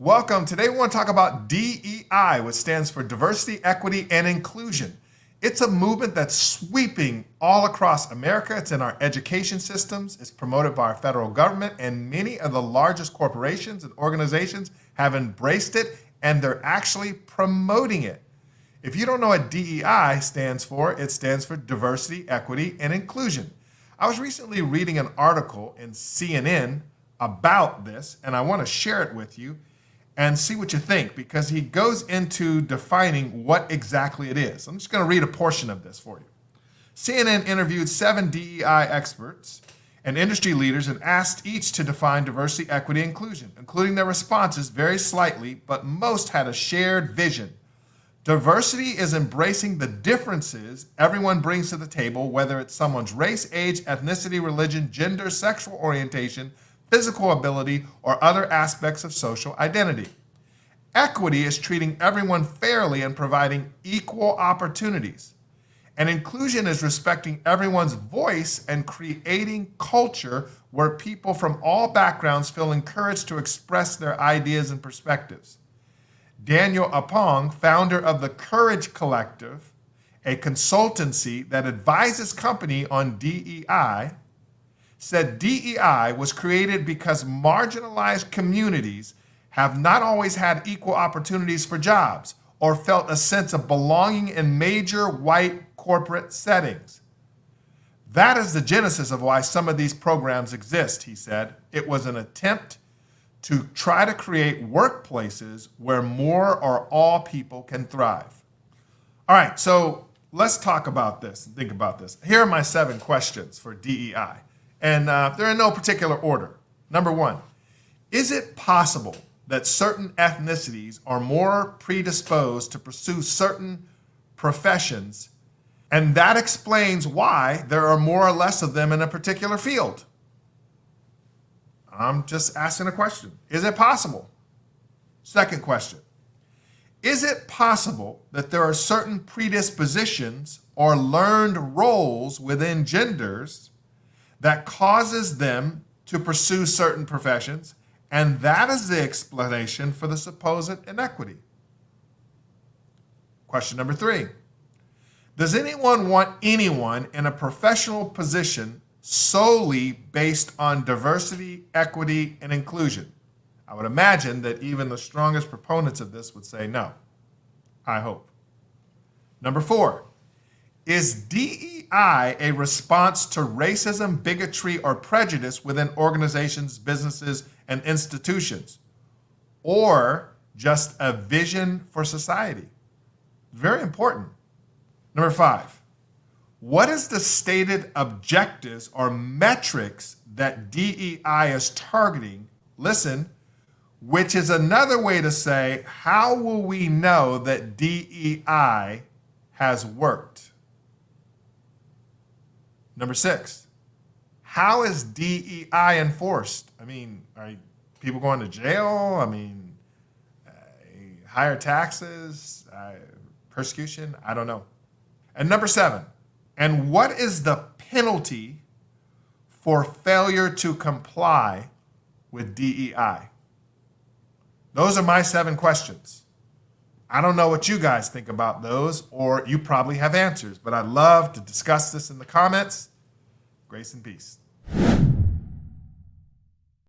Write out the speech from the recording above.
Welcome. Today we want to talk about DEI, which stands for Diversity, Equity, and Inclusion. It's a movement that's sweeping all across America. It's in our education systems. It's promoted by our federal government, and many of the largest corporations and organizations have embraced it, and they're actually promoting it. If you don't know what DEI stands for, it stands for Diversity, Equity, and Inclusion. I was recently reading an article in CNN about this, and I want to share it with you and see what you think, because he goes into defining what exactly it is. I'm just going to read a portion of this for you. CNN interviewed 7 DEI experts and industry leaders and asked each to define diversity, equity, and inclusion, including their responses very slightly, but most had a shared vision. Diversity is embracing the differences everyone brings to the table, whether it's someone's race, age, ethnicity, religion, gender, sexual orientation, physical ability, or other aspects of social identity. Equity is treating everyone fairly and providing equal opportunities. And inclusion is respecting everyone's voice and creating culture where people from all backgrounds feel encouraged to express their ideas and perspectives. Daniel Apong, founder of the Courage Collective, a consultancy that advises companies on DEI, said DEI was created because marginalized communities have not always had equal opportunities for jobs or felt a sense of belonging in major white corporate settings. That is the genesis of why some of these programs exist, he said. It was an attempt to try to create workplaces where more or all people can thrive. All right, so let's talk about this and think about this. Here are my 7 questions for DEI, and they're in no particular order. Number 1, is it possible that certain ethnicities are more predisposed to pursue certain professions, and that explains why there are more or less of them in a particular field? I'm just asking a question. Is it possible? Second question. Is it possible that there are certain predispositions or learned roles within genders that causes them to pursue certain professions, and that is the explanation for the supposed inequity? Question number 3. Does anyone want anyone in a professional position solely based on diversity, equity, and inclusion? I would imagine that even the strongest proponents of this would say no. I hope. Number 4, is DEI a response to racism, bigotry, or prejudice within organizations, businesses, and institutions, or just a vision for society? Very important. Number 5. What is the stated objectives or metrics that DEI is targeting? Listen, which is another way to say, how will we know that DEI has worked? Number 6, how is DEI enforced? I mean, are people going to jail? I mean, higher taxes, persecution? I don't know. And number 7, and what is the penalty for failure to comply with DEI? Those are my 7 questions. I don't know what you guys think about those, or you probably have answers, but I'd love to discuss this in the comments. Grace and peace.